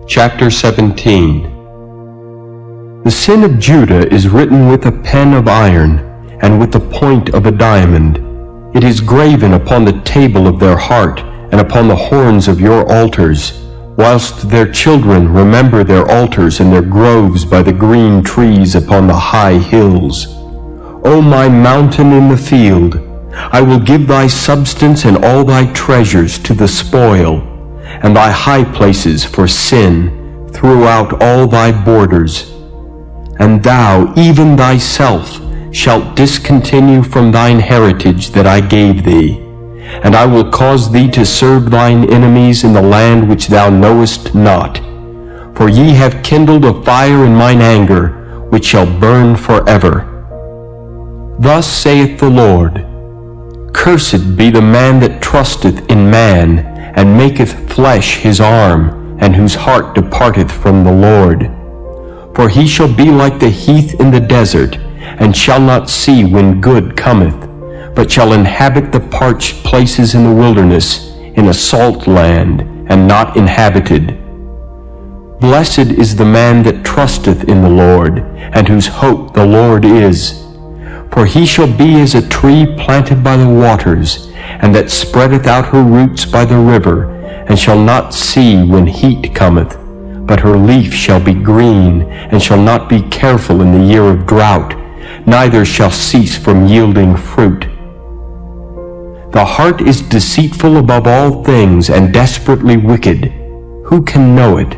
Chapter 17. The sin of Judah is written with a pen of iron, and with the point of a diamond. It is graven upon the table of their heart, and upon the horns of your altars, whilst their children remember their altars and their groves by the green trees upon the high hills. O my mountain in the field, I will give thy substance and all thy treasures to the spoil, and thy high places for sin throughout all thy borders. And thou, even thyself, shalt discontinue from thine heritage that I gave thee, and I will cause thee to serve thine enemies in the land which thou knowest not. For ye have kindled a fire in mine anger, which shall burn forever. Thus saith the Lord, Cursed be the man that trusteth in man, and maketh flesh his arm, and whose heart departeth from the Lord. For he shall be like the heath in the desert, and shall not see when good cometh, but shall inhabit the parched places in the wilderness, in a salt land, and not inhabited. Blessed is the man that trusteth in the Lord, and whose hope the Lord is. For he shall be as a tree planted by the waters, and that spreadeth out her roots by the river, and shall not see when heat cometh, but her leaf shall be green, and shall not be careful in the year of drought, neither shall cease from yielding fruit. The heart is deceitful above all things, and desperately wicked. Who can know it?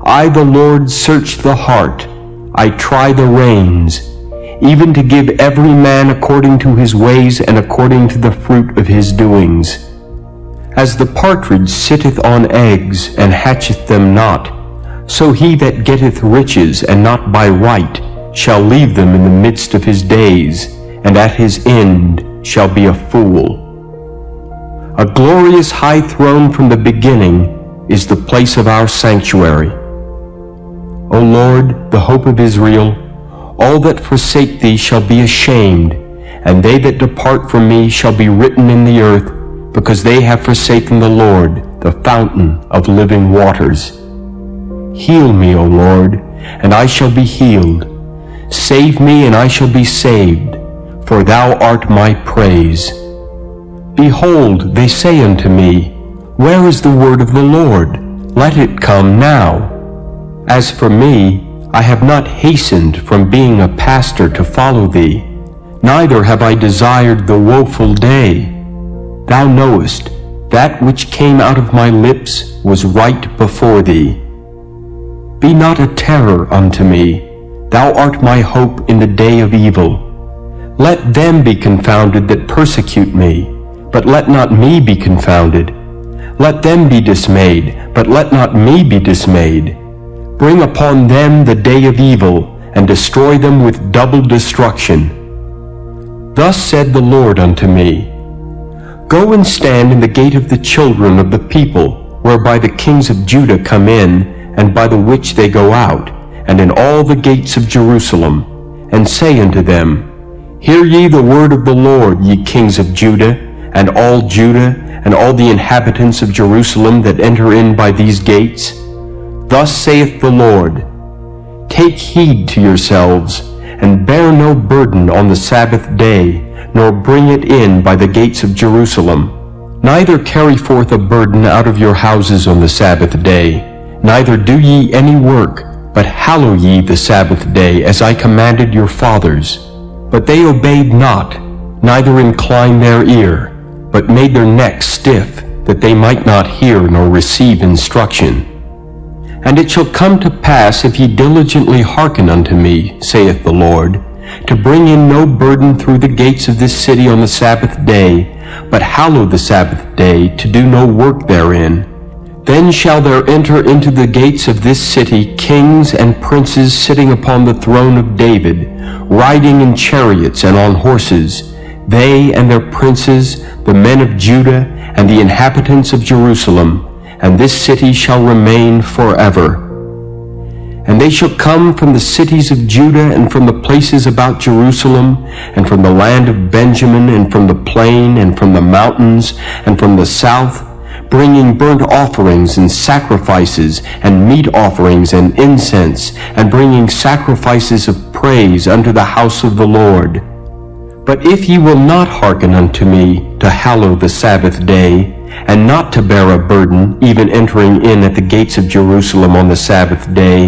I, the Lord, search the heart. I try the reins, even to give every man according to his ways and according to the fruit of his doings. As the partridge sitteth on eggs, and hatcheth them not, so he that getteth riches, and not by right, shall leave them in the midst of his days, and at his end shall be a fool. A glorious high throne from the beginning is the place of our sanctuary. O Lord, the hope of Israel, all that forsake thee shall be ashamed, and they that depart from me shall be written in the earth, because they have forsaken the Lord, the fountain of living waters. Heal me, O Lord, and I shall be healed. Save me, and I shall be saved, for thou art my praise. Behold, they say unto me, Where is the word of the Lord? Let it come now. As for me, I have not hastened from being a pastor to follow thee, neither have I desired the woeful day. Thou knowest, that which came out of my lips was right before thee. Be not a terror unto me, thou art my hope in the day of evil. Let them be confounded that persecute me, but let not me be confounded. Let them be dismayed, but let not me be dismayed. Bring upon them the day of evil, and destroy them with double destruction. Thus said the Lord unto me, Go and stand in the gate of the children of the people, whereby the kings of Judah come in, and by the which they go out, and in all the gates of Jerusalem, and say unto them, Hear ye the word of the Lord, ye kings of Judah, and all Judah, and all the inhabitants of Jerusalem that enter in by these gates. Thus saith the Lord, Take heed to yourselves, and bear no burden on the Sabbath day, nor bring it in by the gates of Jerusalem. Neither carry forth a burden out of your houses on the Sabbath day, neither do ye any work, but hallow ye the Sabbath day, as I commanded your fathers. But they obeyed not, neither inclined their ear, but made their necks stiff, that they might not hear nor receive instruction. And it shall come to pass, if ye diligently hearken unto me, saith the Lord, to bring in no burden through the gates of this city on the Sabbath day, but hallow the Sabbath day, to do no work therein, then shall there enter into the gates of this city kings and princes sitting upon the throne of David, riding in chariots and on horses, they and their princes, the men of Judah, and the inhabitants of Jerusalem, and this city shall remain forever. And they shall come from the cities of Judah, and from the places about Jerusalem, and from the land of Benjamin, and from the plain, and from the mountains, and from the south, bringing burnt offerings and sacrifices, and meat offerings and incense, and bringing sacrifices of praise unto the house of the Lord. But if ye will not hearken unto me, to hallow the Sabbath day, and not to bear a burden, even entering in at the gates of Jerusalem on the Sabbath day,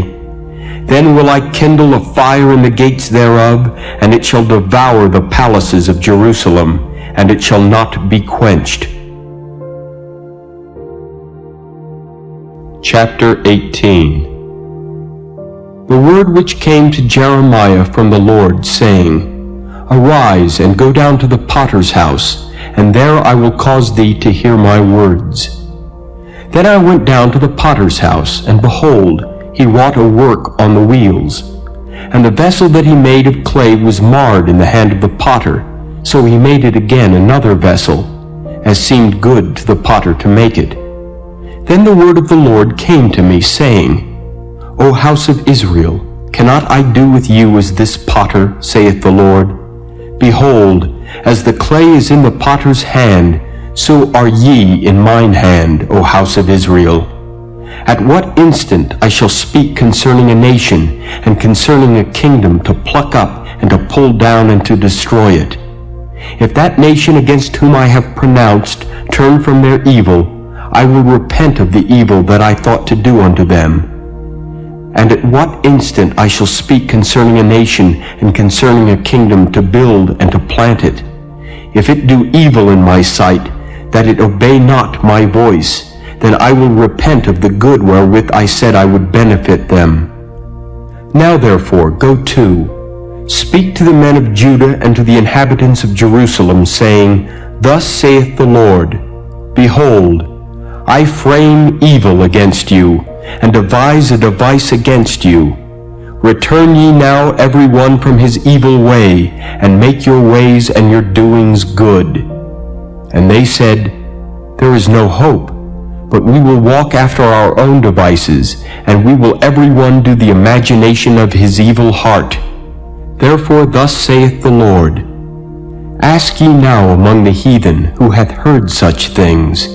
then will I kindle a fire in the gates thereof, and it shall devour the palaces of Jerusalem, and it shall not be quenched. Chapter 18. The word which came to Jeremiah from the Lord, saying, Arise, and go down to the potter's house, and there I will cause thee to hear my words. Then I went down to the potter's house, and behold, he wrought a work on the wheels. And the vessel that he made of clay was marred in the hand of the potter, so he made it again another vessel, as seemed good to the potter to make it. Then the word of the Lord came to me, saying, O house of Israel, cannot I do with you as this potter, saith the Lord? Behold, as the clay is in the potter's hand, so are ye in mine hand, O house of Israel. At what instant I shall speak concerning a nation, and concerning a kingdom, to pluck up, and to pull down, and to destroy it. If that nation against whom I have pronounced turn from their evil, I will repent of the evil that I thought to do unto them. And at what instant I shall speak concerning a nation, and concerning a kingdom, to build and to plant it. If it do evil in my sight, that it obey not my voice, then I will repent of the good wherewith I said I would benefit them. Now therefore go to, speak to the men of Judah and to the inhabitants of Jerusalem, saying, Thus saith the Lord, Behold, I frame evil against you, and devise a device against you. Return ye now every one from his evil way, and make your ways and your doings good. And they said, There is no hope, but we will walk after our own devices, and we will every one do the imagination of his evil heart. Therefore thus saith the Lord, Ask ye now among the heathen, who hath heard such things.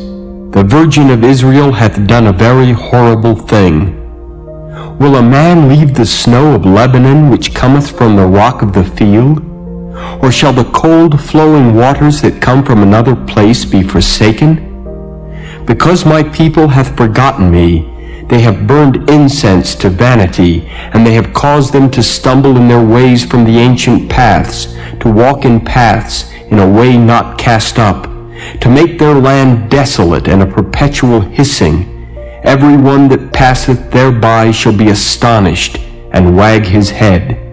The Virgin of Israel hath done a very horrible thing. Will a man leave the snow of Lebanon, which cometh from the rock of the field? Or shall the cold flowing waters that come from another place be forsaken? Because my people hath forgotten me, they have burned incense to vanity, and they have caused them to stumble in their ways from the ancient paths, to walk in paths in a way not cast up, to make their land desolate and a perpetual hissing. Every one that passeth thereby shall be astonished, and wag his head.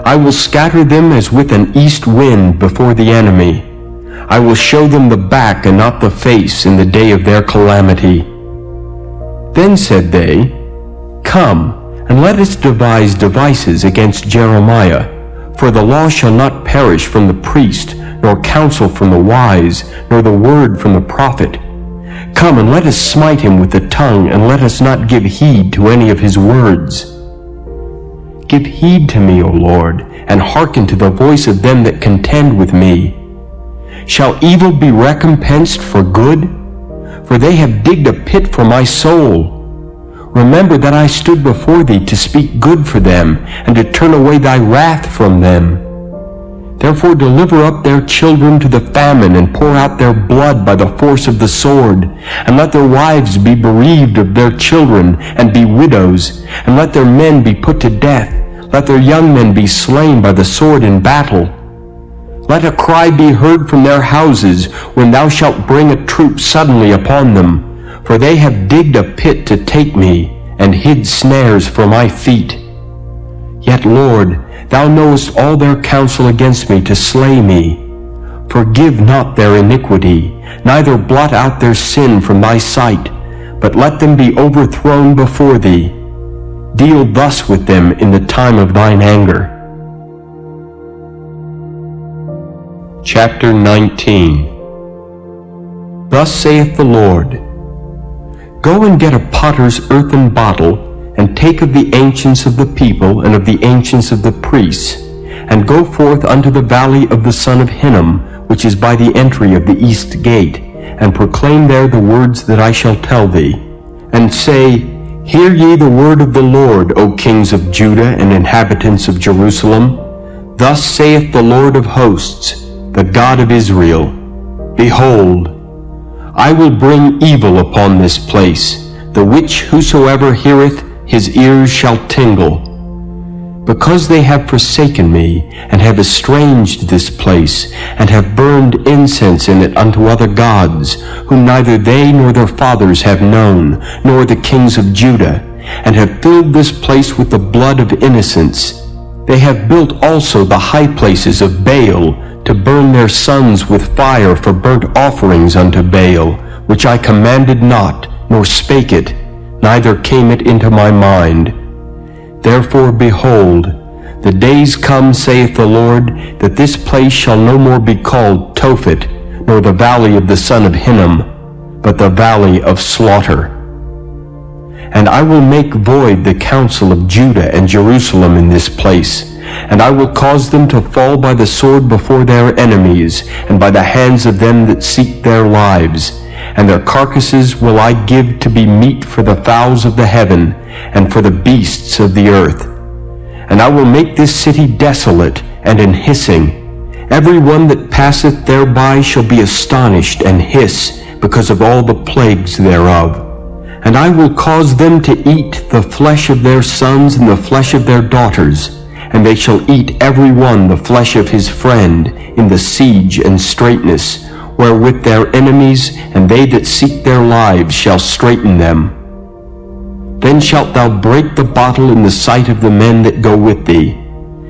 I will scatter them as with an east wind before the enemy. I will show them the back and not the face in the day of their calamity. Then said they, Come, and let us devise devices against Jeremiah, for the law shall not perish from the priest, nor counsel from the wise, nor the word from the prophet. Come, and let us smite him with the tongue, and let us not give heed to any of his words. Give heed to me, O Lord, and hearken to the voice of them that contend with me. Shall evil be recompensed for good? For they have digged a pit for my soul. Remember that I stood before thee to speak good for them, and to turn away thy wrath from them. Therefore deliver up their children to the famine, and pour out their blood by the force of the sword. And let their wives be bereaved of their children, and be widows. And let their men be put to death. Let their young men be slain by the sword in battle. Let a cry be heard from their houses, when thou shalt bring a troop suddenly upon them. For they have digged a pit to take me, and hid snares for my feet. Yet, Lord, thou knowest all their counsel against me to slay me. Forgive not their iniquity, neither blot out their sin from thy sight, but let them be overthrown before thee. Deal thus with them in the time of thine anger. Chapter 19. Thus saith the Lord, Go and get a potter's earthen bottle, and take of the ancients of the people, and of the ancients of the priests, and go forth unto the valley of the son of Hinnom, which is by the entry of the east gate, and proclaim there the words that I shall tell thee, and say, Hear ye the word of the Lord, O kings of Judah and inhabitants of Jerusalem. Thus saith the Lord of hosts, the God of Israel, Behold, I will bring evil upon this place, the which whosoever heareth his ears shall tingle. Because they have forsaken me, and have estranged this place, and have burned incense in it unto other gods, whom neither they nor their fathers have known, nor the kings of Judah, and have filled this place with the blood of innocents. They have built also the high places of Baal, to burn their sons with fire for burnt offerings unto Baal, which I commanded not, nor spake it, neither came it into my mind. Therefore, behold, the days come, saith the Lord, that this place shall no more be called Tophet, nor the valley of the son of Hinnom, but the valley of slaughter. And I will make void the counsel of Judah and Jerusalem in this place, and I will cause them to fall by the sword before their enemies, and by the hands of them that seek their lives. And their carcasses will I give to be meat for the fowls of the heaven, and for the beasts of the earth. And I will make this city desolate and an hissing. Every one that passeth thereby shall be astonished and hiss, because of all the plagues thereof. And I will cause them to eat the flesh of their sons and the flesh of their daughters, and they shall eat every one the flesh of his friend in the siege and straitness, wherewith their enemies and they that seek their lives shall straiten them. Then shalt thou break the bottle in the sight of the men that go with thee,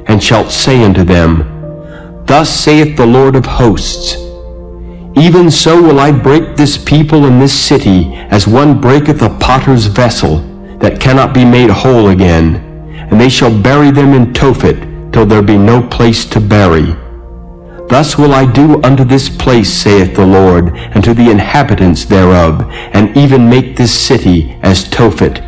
and shalt say unto them, Thus saith the Lord of hosts, Even so will I break this people and this city, as one breaketh a potter's vessel, that cannot be made whole again, and they shall bury them in Tophet, till there be no place to bury. Thus will I do unto this place, saith the Lord, and to the inhabitants thereof, and even make this city as Tophet.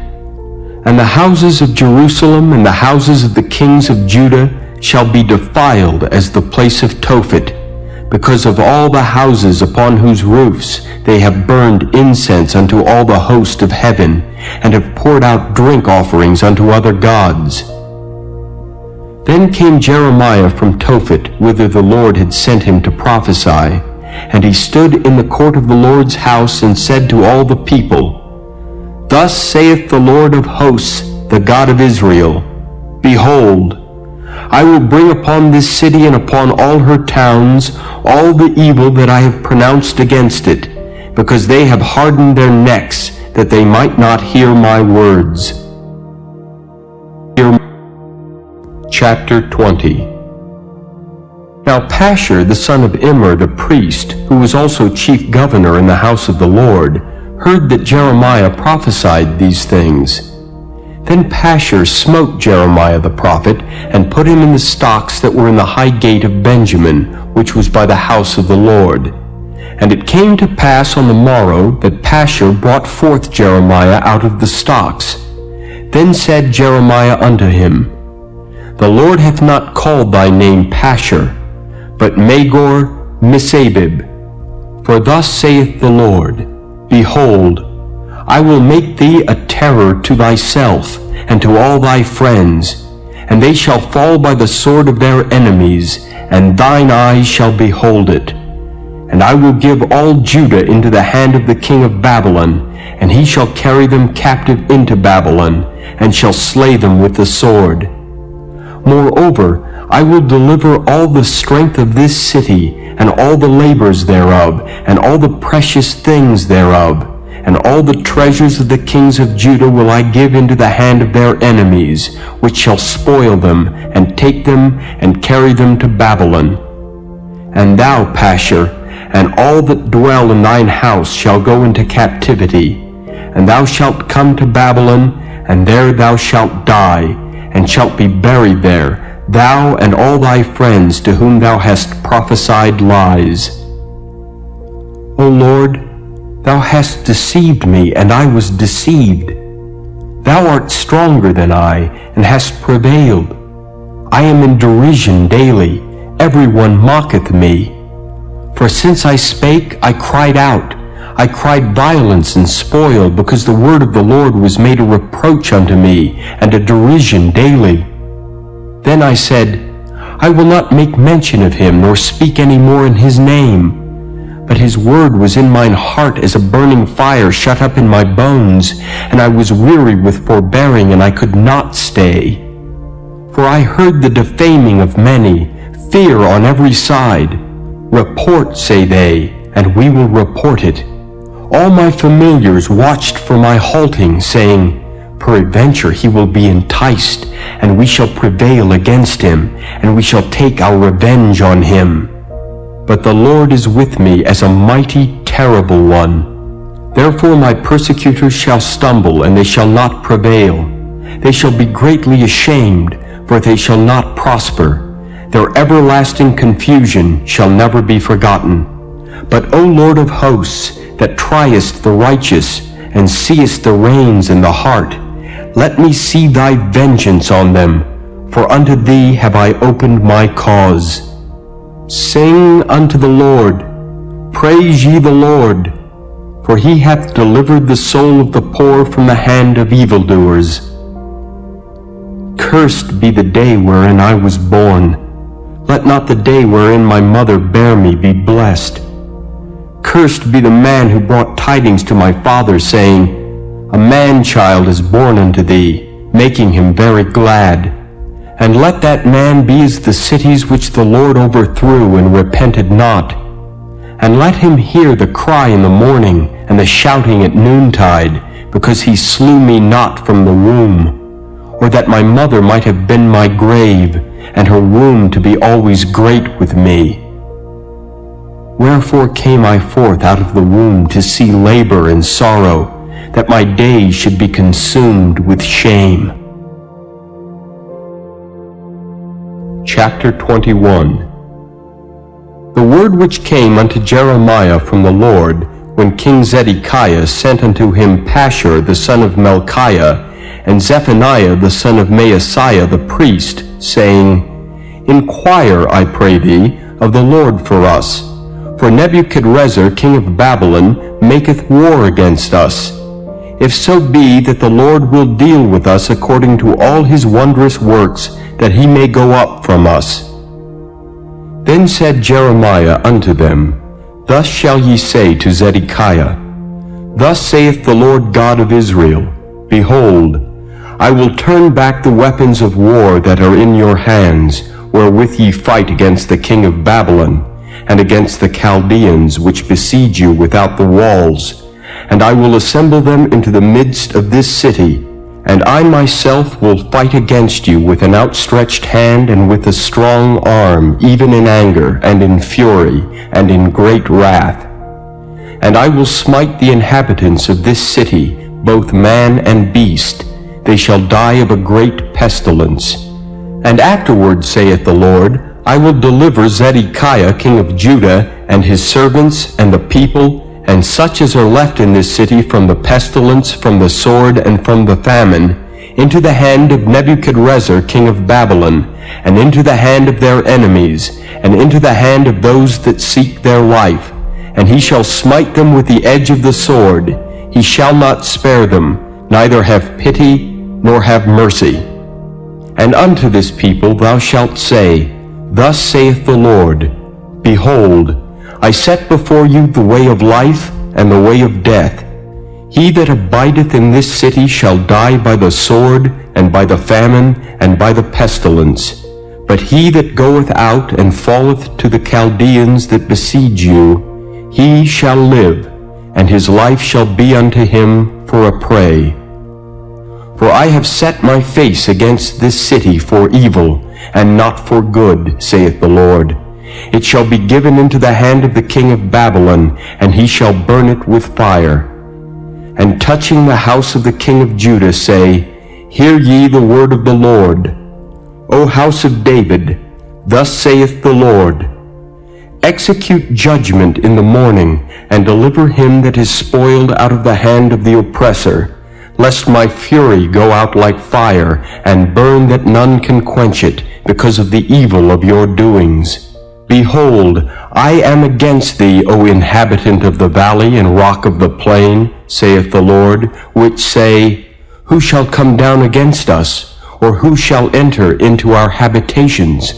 And the houses of Jerusalem and the houses of the kings of Judah shall be defiled as the place of Tophet, because of all the houses upon whose roofs they have burned incense unto all the host of heaven, and have poured out drink offerings unto other gods. Then came Jeremiah from Tophet, whither the Lord had sent him to prophesy. And he stood in the court of the Lord's house, and said to all the people, Thus saith the Lord of hosts, the God of Israel, Behold, I will bring upon this city and upon all her towns all the evil that I have pronounced against it, because they have hardened their necks, that they might not hear my words. Chapter 20. Now Pashur the son of Immer the priest, who was also chief governor in the house of the Lord, heard that Jeremiah prophesied these things. Then Pashur smote Jeremiah the prophet, and put him in the stocks that were in the high gate of Benjamin, which was by the house of the Lord. And it came to pass on the morrow that Pashur brought forth Jeremiah out of the stocks. Then said Jeremiah unto him, The Lord hath not called thy name Pashur, but Magor-Missabib. For thus saith the Lord, Behold, I will make thee a terror to thyself, and to all thy friends, and they shall fall by the sword of their enemies, and thine eyes shall behold it. And I will give all Judah into the hand of the king of Babylon, and he shall carry them captive into Babylon, and shall slay them with the sword. Moreover, I will deliver all the strength of this city, and all the labors thereof, and all the precious things thereof, and all the treasures of the kings of Judah will I give into the hand of their enemies, which shall spoil them, and take them, and carry them to Babylon. And thou, Pashur, and all that dwell in thine house shall go into captivity, and thou shalt come to Babylon, and there thou shalt die, and shalt be buried there, thou and all thy friends to whom thou hast prophesied lies. O Lord, thou hast deceived me, and I was deceived. Thou art stronger than I, and hast prevailed. I am in derision daily, every one mocketh me. For since I spake, I cried out, I cried violence and spoil, because the word of the Lord was made a reproach unto me, and a derision daily. Then I said, I will not make mention of him, nor speak any more in his name. But his word was in mine heart as a burning fire shut up in my bones, and I was weary with forbearing, and I could not stay. For I heard the defaming of many, fear on every side. Report, say they, and we will report it. All my familiars watched for my halting, saying, Peradventure he will be enticed, and we shall prevail against him, and we shall take our revenge on him. But the Lord is with me as a mighty, terrible one. Therefore my persecutors shall stumble, and they shall not prevail. They shall be greatly ashamed, for they shall not prosper. Their everlasting confusion shall never be forgotten. But, O Lord of hosts, that triest the righteous, and seest the reins in the heart, let me see thy vengeance on them, for unto thee have I opened my cause. Sing unto the Lord, praise ye the Lord, for he hath delivered the soul of the poor from the hand of evildoers. Cursed be the day wherein I was born. Let not the day wherein my mother bare me be blessed. Cursed be the man who brought tidings to my father, saying, A man-child is born unto thee, making him very glad. And let that man be as the cities which the Lord overthrew and repented not. And let him hear the cry in the morning, and the shouting at noontide, because he slew me not from the womb. Or that my mother might have been my grave, and her womb to be always great with me. Wherefore came I forth out of the womb to see labor and sorrow, that my days should be consumed with shame. Chapter 21. The word which came unto Jeremiah from the Lord, when King Zedekiah sent unto him Pashur the son of Melchiah, and Zephaniah the son of Maaseiah the priest, saying, Inquire, I pray thee, of the Lord for us. For Nebuchadrezzar king of Babylon maketh war against us. If so be that the Lord will deal with us according to all his wondrous works, that he may go up from us. Then said Jeremiah unto them, Thus shall ye say to Zedekiah, Thus saith the Lord God of Israel, Behold, I will turn back the weapons of war that are in your hands, wherewith ye fight against the king of Babylon, and against the Chaldeans which besiege you without the walls, and I will assemble them into the midst of this city, and I myself will fight against you with an outstretched hand and with a strong arm, even in anger, and in fury, and in great wrath. And I will smite the inhabitants of this city, both man and beast. They shall die of a great pestilence. And afterward, saith the Lord, I will deliver Zedekiah king of Judah, and his servants, and the people, and such as are left in this city from the pestilence, from the sword, and from the famine, into the hand of Nebuchadrezzar king of Babylon, and into the hand of their enemies, and into the hand of those that seek their life. And he shall smite them with the edge of the sword. He shall not spare them, neither have pity, nor have mercy. And unto this people thou shalt say, Thus saith the Lord, Behold, I set before you the way of life and the way of death. He that abideth in this city shall die by the sword, and by the famine, and by the pestilence. But he that goeth out and falleth to the Chaldeans that besiege you, he shall live, and his life shall be unto him for a prey. For I have set my face against this city for evil, and not for good, saith the Lord. It shall be given into the hand of the king of Babylon, and he shall burn it with fire. And touching the house of the king of Judah say, Hear ye the word of the Lord. O house of David, thus saith the Lord, Execute judgment in the morning, and deliver him that is spoiled out of the hand of the oppressor, lest my fury go out like fire, and burn that none can quench it, because of the evil of your doings. Behold, I am against thee, O inhabitant of the valley and rock of the plain, saith the Lord, which say, Who shall come down against us, or who shall enter into our habitations?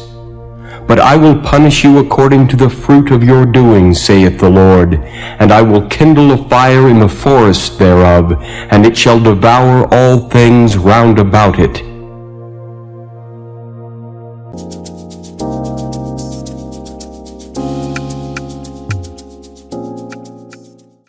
But I will punish you according to the fruit of your doings, saith the Lord, and I will kindle a fire in the forest thereof, and it shall devour all things round about it.